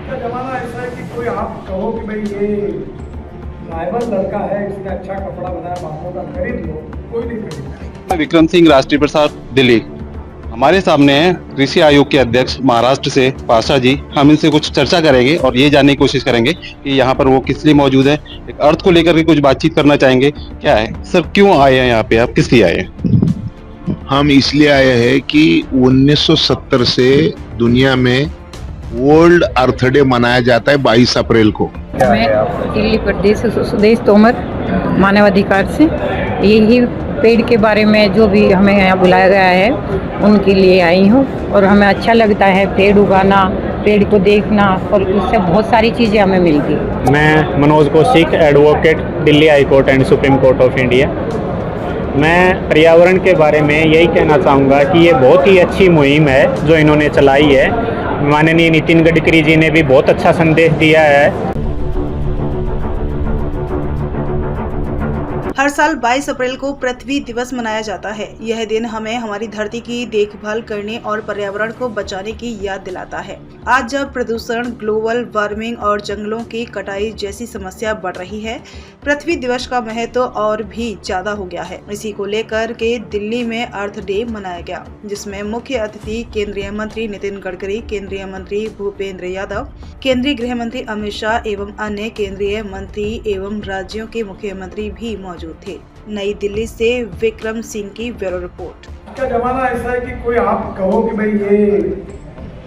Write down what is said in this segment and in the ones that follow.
का जमाना ऐसा है कि कोई आप कहो कि भाई ये ट्राइबल लड़का है, इसने अच्छा कपड़ा बनाया, बापों का खरीद लो, कोई नहीं खरीदता। विक्रम सिंह, राष्ट्रीय प्रसाद, दिल्ली। हमारे सामने हैं कृषि आयोग के अध्यक्ष महाराष्ट्र से पाशा जी। हम इनसे कुछ चर्चा करेंगे और ये जानने की कोशिश करेंगे कि यहाँ पर वो किस लिए मौजूद है। एक अर्थ को लेकर के कुछ बातचीत करना चाहेंगे। क्या है सर, क्यों आए हैं यहाँ पे, आप किस लिए आए हैं? हम इसलिए आए हैं कि 1970 से दुनिया में वर्ल्ड अर्थ डे मनाया जाता है 22 अप्रैल को। मैं दिल्ली प्रदेश सुदेश तोमर मानवाधिकार से यही पेड़ के बारे में जो भी हमें यहाँ बुलाया गया है उनके लिए आई हूँ। और हमें अच्छा लगता है पेड़ उगाना, पेड़ को देखना, और उससे बहुत सारी चीज़ें हमें मिलती हैं। मैं Manoj Kaushik, advocate, Delhi high court and supreme court of India. मैं पर्यावरण के बारे में यही कहना चाहूँगा कि ये बहुत ही अच्छी मुहिम है जो इन्होंने चलाई है। माननीय नितिन गडकरी जी ने भी बहुत अच्छा संदेश दिया है। हर साल 22 अप्रैल को पृथ्वी दिवस मनाया जाता है। यह दिन हमें हमारी धरती की देखभाल करने और पर्यावरण को बचाने की याद दिलाता है। आज जब प्रदूषण, ग्लोबल वार्मिंग और जंगलों की कटाई जैसी समस्या बढ़ रही है, पृथ्वी दिवस का महत्व और भी ज्यादा हो गया है। इसी को लेकर के दिल्ली में अर्थ डे मनाया गया, जिसमें मुख्य अतिथि केंद्रीय मंत्री नितिन गडकरी, केंद्रीय मंत्री भूपेंद्र यादव, केंद्रीय गृह मंत्री अमित शाह एवं अन्य केंद्रीय मंत्री एवं राज्यों के मुख्यमंत्री भी मौजूद थे। नई दिल्ली से विक्रम सिंह की ब्यूरो रिपोर्ट। का जमाना ऐसा है कि कोई आप कहो कि भाई ये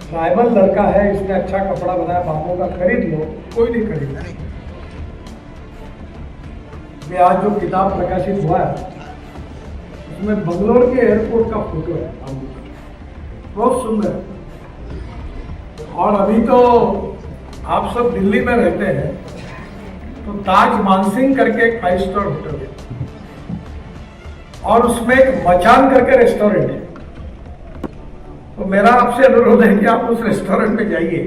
ट्राइबल लड़का है, इसने अच्छा कपड़ा बनाया, बापों का खरीद लो, कोई नहीं खरीदता। मैं आज जो किताब प्रकाशित हुआ है उसमें बंगलोर के एयरपोर्ट का फोटो है, बहुत सुंदर। और अभी तो आप सब दिल्ली में रहते हैं तो ताज मानसिंह करके एक 5 स्टार होटल है और उसमें एक मचान करके रेस्टोरेंट है। तो मेरा आपसे अनुरोध है कि आप उस रेस्टोरेंट में जाइए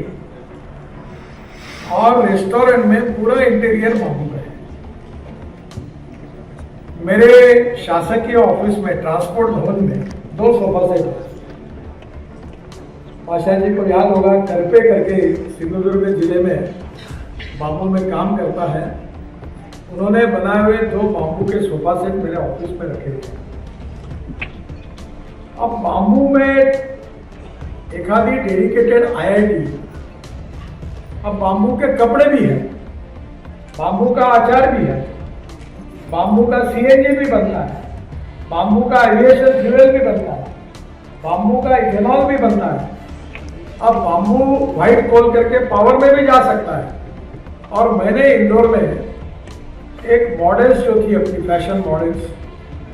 और रेस्टोरेंट में पूरा इंटीरियर मौजूद है। मेरे शासकीय ऑफिस में, ट्रांसपोर्ट भवन में 2 सोफा सेट है। पाशा जी को याद होगा, करपे करके सिंधुदुर्ग जिले में बाम्बू में काम करता है, उन्होंने बनाए हुए 2 बाम्बू के सोफा सेट मेरे ऑफिस में रखे हुए। अब बाम्बू में एक आधी डेडिकेटेड IIT, अब बाम्बू के कपड़े भी हैं, बाम्बू का अचार भी है, बाम्बू का CNG भी बनता है, बाम्बू का एविएशन फ्यूल भी बनता है, बाम्बू का इथेनॉल भी बनता है। अब बाम्बू व्हाइट कोल करके पावर में भी जा सकता है। और मैंने इंदौर में एक मॉडल्स जो थी अपनी फैशन मॉडल्स,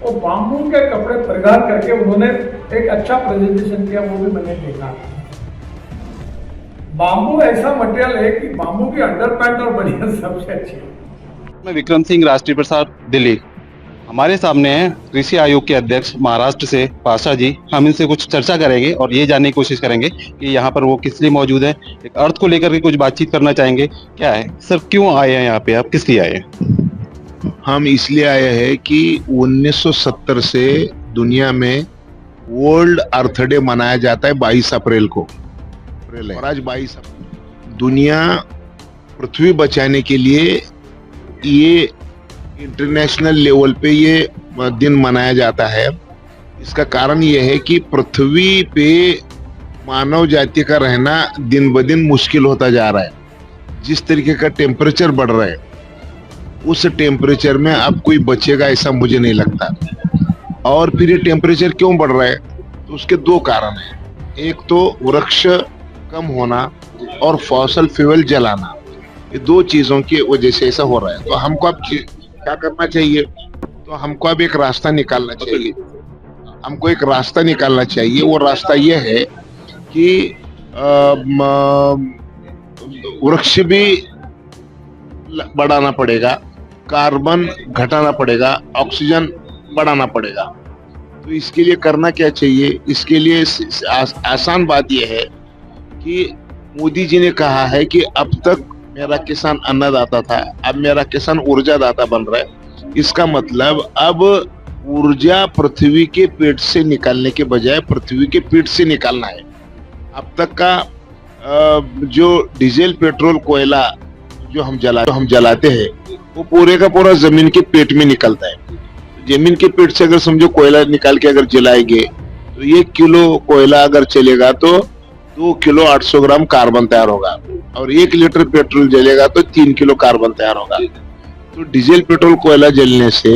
वो बाम्बू के कपड़े परिधान करके उन्होंने एक अच्छा प्रेजेंटेशन किया, वो भी मैंने देखा। बाम्बू ऐसा मटेरियल है कि बाम्बू की अंडरपैंट और बनियान सबसे अच्छी है। मैं विक्रम सिंह, राष्ट्रीय प्रसाद, दिल्ली। हमारे सामने हैं कृषि आयोग के अध्यक्ष महाराष्ट्र से पाशा जी। हम इनसे कुछ चर्चा करेंगे और ये जानने की कोशिश करेंगे कि यहाँ पर वो किस लिए मौजूद है। एक अर्थ को लेकर के कुछ बातचीत करना चाहेंगे। क्या है सर, क्यों आए हैं यहाँ पे, आप किस लिए आए हैं? हम इसलिए आए हैं कि 1970 से दुनिया में वर्ल्ड अर्थ डे मनाया जाता है 22 अप्रैल को। और आज 22 अप्रैल दुनिया पृथ्वी बचाने के लिए ये इंटरनेशनल लेवल पे ये दिन मनाया जाता है। इसका कारण ये है कि पृथ्वी पे मानव जाति का रहना दिन ब दिन मुश्किल होता जा रहा है। जिस तरीके का टेम्परेचर बढ़ रहा है, उस टेम्परेचर में अब कोई बचेगा ऐसा मुझे नहीं लगता। और फिर ये टेम्परेचर क्यों बढ़ रहा है, तो उसके 2 कारण हैं। एक तो वृक्ष कम होना और फॉसल फ्यूल जलाना, ये 2 चीजों की वजह से ऐसा हो रहा है। तो हमको अब क्या करना चाहिए? तो हमको अब एक रास्ता निकालना चाहिए। हमको एक रास्ता निकालना चाहिए। वो रास्ता ये है कि वृक्ष भी बढ़ाना पड़ेगा, कार्बन घटाना पड़ेगा, ऑक्सीजन बढ़ाना पड़ेगा। तो इसके लिए करना क्या चाहिए? इसके लिए आसान बात यह है कि मोदी जी ने कहा है कि अब तक मेरा किसान अन्नदाता था, अब मेरा किसान ऊर्जादाता बन रहा है। इसका मतलब अब ऊर्जा पृथ्वी के पेट से निकालने के बजाय पृथ्वी के पेट से निकालना है। अब तक का जो डीजल पेट्रोल कोयला जो हम जलाते हैं वो पूरे का पूरा जमीन के पेट में निकलता है। जमीन के पेट से अगर समझो कोयला निकाल के अगर जलाएंगे तो 1 किलो कोयला अगर चलेगा तो 2 किलो 800 ग्राम कार्बन तैयार होगा, और 1 लीटर पेट्रोल जलेगा तो 3 किलो कार्बन तैयार होगा। तो डीजल पेट्रोल कोयला जलने से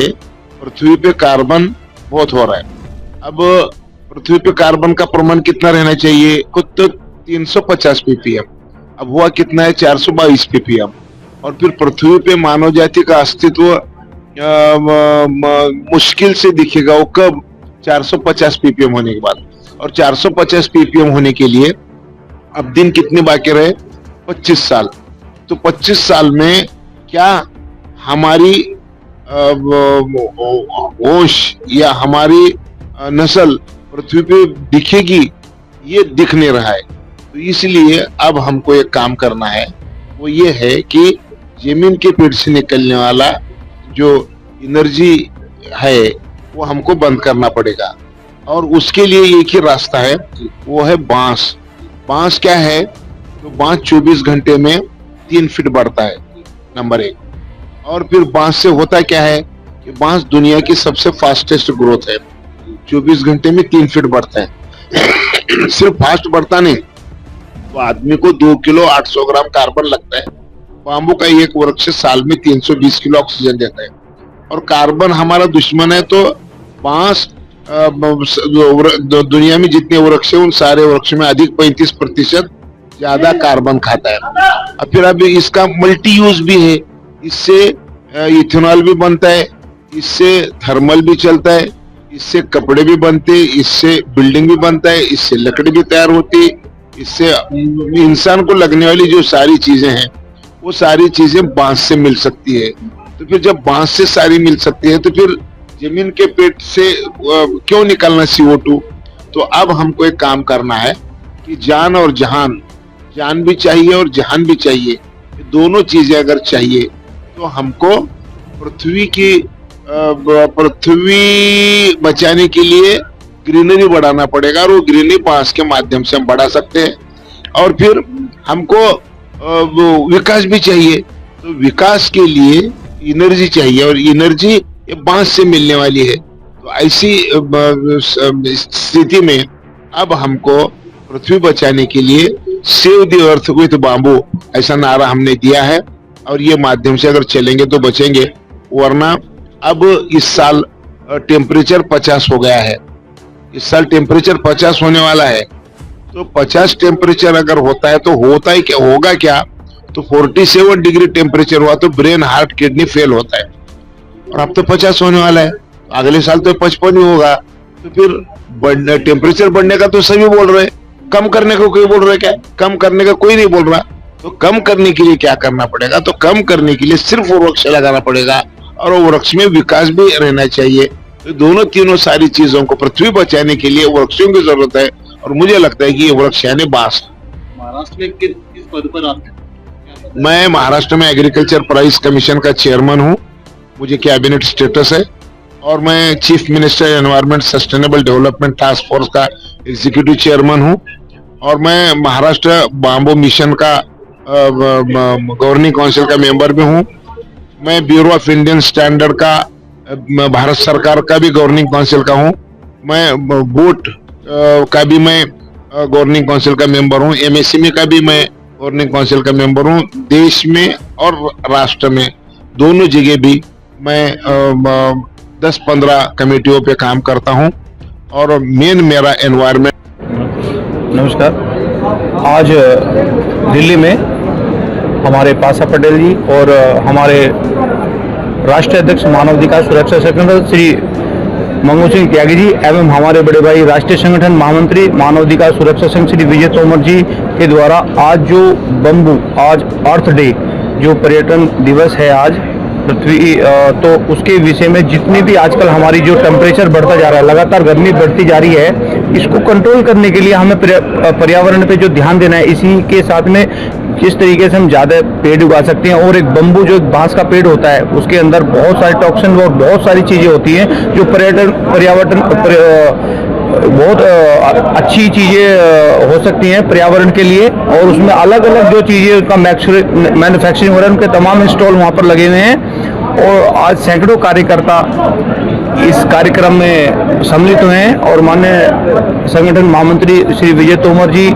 पृथ्वी पे कार्बन बहुत हो रहा है। अब पृथ्वी पे कार्बन का प्रमाण कितना रहना चाहिए? खुद तो 350 ppm, अब हुआ कितना है? 422 ppm। और फिर पृथ्वी पे मानव जाति का अस्तित्व मुश्किल से दिखेगा वो कब? 450 ppm होने के बाद। और 450 ppm होने के लिए अब दिन कितने बाकी रहे? 25 साल। तो 25 साल में क्या हमारी होश या हमारी नस्ल पृथ्वी पे दिखेगी? ये दिख नहीं रहा है। तो इसलिए अब हमको एक काम करना है, वो ये है कि जमीन के पेट से निकलने वाला जो एनर्जी है वो हमको बंद करना पड़ेगा। और उसके लिए एक ही रास्ता है, वो है बांस। बांस क्या है? तो बांस 24 घंटे में 3 फीट बढ़ता है, नंबर 1। और फिर बांस से होता क्या है कि बांस दुनिया की सबसे फास्टेस्ट ग्रोथ है, 24 घंटे में 3 फीट बढ़ता है। सिर्फ फास्ट बढ़ता नहीं, तो आदमी को 2 किलो 800 ग्राम कार्बन लगता है। बाम्बू का एक वृक्ष साल में 320 किलो ऑक्सीजन देता है। और कार्बन हमारा दुश्मन है, तो बांस दुनिया में जितने वृक्ष है उन सारे वृक्ष में अधिक 35% ज्यादा कार्बन खाता है। और फिर अभी इसका मल्टी यूज भी है, इससे इथेनॉल भी बनता है, इससे थर्मल भी चलता है, इससे कपड़े भी बनते हैं, इससे बिल्डिंग भी बनता है, इससे लकड़ी भी तैयार होती है, इससे इंसान को लगने वाली जो सारी चीजें हैं वो सारी चीजें बांस से मिल सकती है। तो फिर जब बांस से सारी मिल सकती है तो फिर जमीन के पेट से क्यों निकलना CO2? तो अब हमको एक काम करना है कि जान और जहान, जान भी चाहिए और जहान भी चाहिए, दोनों चीजें अगर चाहिए तो हमको पृथ्वी बचाने के लिए ग्रीनरी बढ़ाना पड़ेगा। और वो ग्रीनरी बांस के माध्यम से हम बढ़ा सकते हैं। और फिर हमको विकास भी चाहिए, तो विकास के लिए एनर्जी चाहिए, और एनर्जी ये बांस से मिलने वाली है। तो ऐसी स्थिति में अब हमको पृथ्वी बचाने के लिए save the earth with bamboo ऐसा नारा हमने दिया है, और ये माध्यम से अगर चलेंगे तो बचेंगे। वरना अब इस साल टेम्परेचर 50 हो गया है, इस साल टेम्परेचर 50 होने वाला है। तो 50 टेम्परेचर अगर होता है तो होता ही क्या होगा? क्या तो 47 डिग्री टेम्परेचर हुआ तो ब्रेन, हार्ट, किडनी फेल होता है। और अब तो 50 होने वाला है, तो अगले साल तो 55 ही होगा। तो फिर टेम्परेचर बढ़ने का तो सभी बोल रहे हैं, कम करने को कोई बोल रहा है क्या? कम करने का कोई नहीं बोल रहा। तो कम करने के लिए क्या करना पड़ेगा? तो कम करने के लिए सिर्फ वृक्ष लगाना पड़ेगा, और वो वृक्ष में विकास भी रहना चाहिए। तो दोनों तीनों सारी चीजों को पृथ्वी बचाने के लिए वृक्षों की जरूरत है, और मुझे लगता है कि ये वृक्ष यानी बांस। महाराष्ट्र में किस पद पर आप हैं? मैं महाराष्ट्र में एग्रीकल्चर प्राइस कमीशन का चेयरमैन हूँ, मुझे कैबिनेट स्टेटस है, और मैं chief minister environment sustainable development task force का एग्जीक्यूटिव चेयरमैन हूँ, और मैं महाराष्ट्र बाम्बू मिशन का गवर्निंग काउंसिल का मेंबर भी हूँ। मैं ब्यूरो ऑफ इंडियन स्टैंडर्ड का भारत सरकार का भी गवर्निंग काउंसिल का हूँ। मैं बोट का भी मैं गवर्निंग काउंसिल का मेंबर हूँ। MSME का भी मैं गवर्निंग काउंसिल का मेंबर हूँ। देश में और राष्ट्र में दोनों जगह भी मैं 10-15 कमेटियों पे काम करता हूँ, और मेन मेरा एनवायरमेंट। नमस्कार। आज दिल्ली में हमारे पासा पटेल जी और हमारे राष्ट्रीय अध्यक्ष मानवाधिकार सुरक्षा संगठन श्री मंगू सिंह त्यागी जी एवं हमारे बड़े भाई राष्ट्रीय संगठन महामंत्री मानवाधिकार सुरक्षा संघ श्री विजय तोमर जी के द्वारा आज जो बम्बू, आज अर्थ डे, जो पर्यटन दिवस है आज पृथ्वी, तो उसके विषय में जितनी भी आजकल हमारी जो टेम्परेचर बढ़ता जा रहा है, लगातार गर्मी बढ़ती जा रही है, इसको कंट्रोल करने के लिए हमें पर्यावरण पे जो ध्यान देना है, इसी के साथ में किस तरीके से हम ज़्यादा पेड़ उगा सकते हैं। और एक बम्बू जो एक बांस का पेड़ होता है उसके अंदर बहुत सारे टॉक्सिन और बहुत सारी चीज़ें होती हैं जो बहुत अच्छी चीज़ें हो सकती हैं पर्यावरण के लिए, और उसमें अलग अलग जो चीज़ें उसका मैन्युफैक्चरिंग हो रहा है उनके तमाम स्टॉल वहाँ पर लगे हुए हैं। और आज सैकड़ों कार्यकर्ता इस कार्यक्रम में सम्मिलित हुए हैं और माननीय संगठन महामंत्री श्री विजय तोमर जी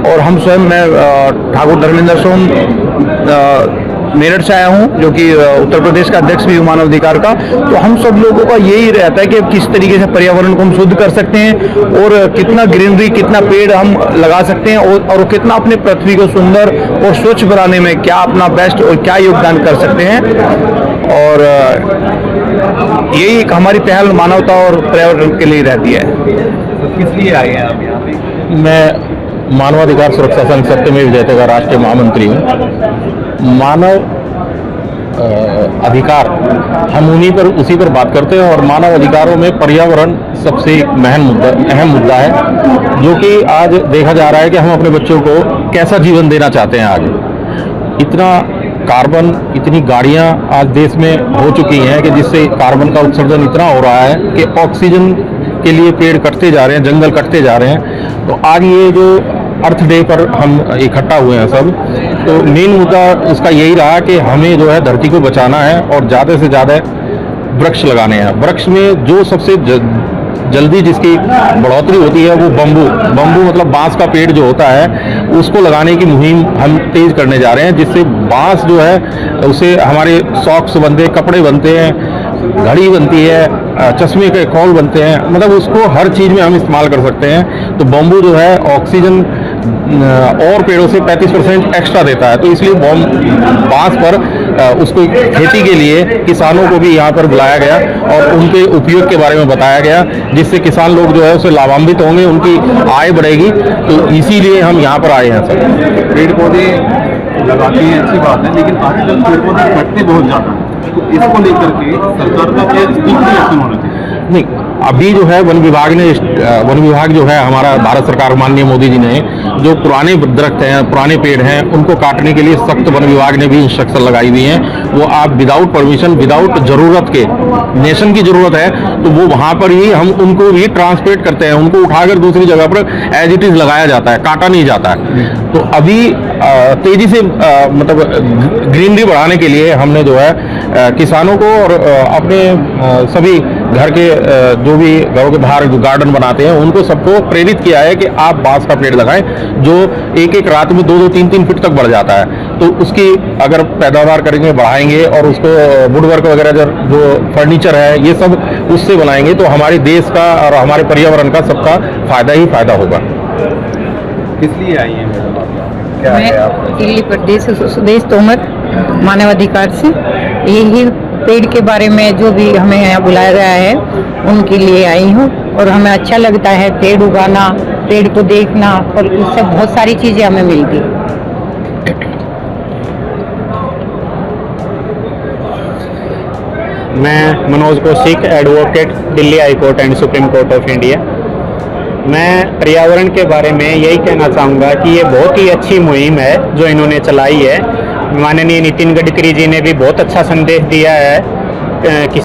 और हम स्वयं, मैं ठाकुर धर्मेंद्र सोम मेरठ से आया हूं, जो कि उत्तर प्रदेश का अध्यक्ष भी हूं मानव अधिकार का। तो हम सब लोगों का यही रहता है कि किस तरीके से पर्यावरण को हम शुद्ध कर सकते हैं और कितना ग्रीनरी, कितना पेड़ हम लगा सकते हैं और कितना अपने पृथ्वी को सुंदर और स्वच्छ बनाने में क्या अपना बेस्ट और क्या योगदान कर सकते हैं। और यही एक हमारी पहल मानवता और पर्यावरण के लिए रहती है। तो किस लिए आए हैं आप यहाँ पे? मैं मानवाधिकार सुरक्षा संघ सत्यमेव जयते का राष्ट्रीय महामंत्री हूँ। मानव अधिकार हम उसी पर बात करते हैं, और मानव अधिकारों में पर्यावरण सबसे अहम मुद्दा है, जो कि आज देखा जा रहा है कि हम अपने बच्चों को कैसा जीवन देना चाहते हैं। आज इतना कार्बन, इतनी गाड़ियां आज देश में हो चुकी हैं कि जिससे कार्बन का उत्सर्जन इतना हो रहा है कि ऑक्सीजन के लिए पेड़ कटते जा रहे हैं, जंगल कटते जा रहे हैं। तो आज ये जो अर्थ डे पर हम इकट्ठा हुए हैं सब, तो मेन मुद्दा उसका यही रहा कि हमें जो है धरती को बचाना है और ज़्यादा से ज़्यादा वृक्ष लगाने हैं। वृक्ष में जो सबसे जल्दी जिसकी बढ़ोतरी होती है वो बम्बू मतलब बांस का पेड़ जो होता है, उसको लगाने की मुहिम हम तेज करने जा रहे हैं, जिससे बांस जो है उससे हमारे सॉक्स बनते हैं, कपड़े बनते हैं, घड़ी बनती है, चश्मे के कौल बनते हैं, मतलब उसको हर चीज़ में हम इस्तेमाल कर सकते हैं। तो बम्बू जो है ऑक्सीजन और पेड़ों से 35% एक्स्ट्रा देता है। तो इसलिए बांस पर उसको खेती के लिए किसानों को भी यहाँ पर बुलाया गया और उनके उपयोग के बारे में बताया गया, जिससे किसान लोग जो है उससे लाभान्वित होंगे, उनकी आय बढ़ेगी। तो इसीलिए हम यहाँ पर आए हैं सर। पेड़ पौधे लगाते हैं, अच्छी बात है, लेकिन आजकल पेड़ पौधे कटते बहुत ज़्यादा, तो इसको लेकर के सरकार का क्या एक्शन होना चाहिए? नहीं, अभी जो है वन विभाग जो है हमारा भारत सरकार माननीय मोदी जी ने जो पुराने दरख्त हैं, पुराने पेड़ हैं, उनको काटने के लिए सख्त वन विभाग ने भी इंस्ट्रक्शन लगाई हुई हैं। वो आप विदाउट परमिशन, विदाउट जरूरत के, नेशन की जरूरत है तो वो वहाँ पर ही हम उनको भी ट्रांसप्लांट करते हैं, उनको उठाकर दूसरी जगह पर एज इट इज लगाया जाता है, काटा नहीं जाता है। तो अभी तेजी से मतलब ग्रीनरी बढ़ाने के लिए हमने जो है किसानों को और अपने सभी घर के जो भी घरों के बाहर जो गार्डन बनाते हैं उनको सबको प्रेरित किया है कि आप बांस का पेड़ लगाएं, जो एक रात में 2-2, 3-3 फीट तक बढ़ जाता है। तो उसकी अगर पैदावार करेंगे, बढ़ाएंगे और उसको वुडवर्क वगैरह जो फर्नीचर है ये सब उससे बनाएंगे, तो हमारे देश का और हमारे पर्यावरण का सबका फायदा ही फायदा होगा। किस लिए आई हैं मैडम आप? क्या है आप? दिल्ली प्रदेश सुदेश तोमर मानव अधिकार से यही पेड़ के बारे में जो भी हमें यहाँ बुलाया गया है उनके लिए आई हूँ। और हमें अच्छा लगता है पेड़ उगाना, पेड़ को देखना, और इससे बहुत सारी चीज़ें हमें मिलती। मैं Manoj Kaushik, advocate, Delhi high court and supreme court of India. मैं पर्यावरण के बारे में यही कहना चाहूँगा कि ये बहुत ही अच्छी मुहिम है जो इन्होंने चलाई है। माननीय नितिन गडकरी जी ने भी बहुत अच्छा संदेश दिया है कि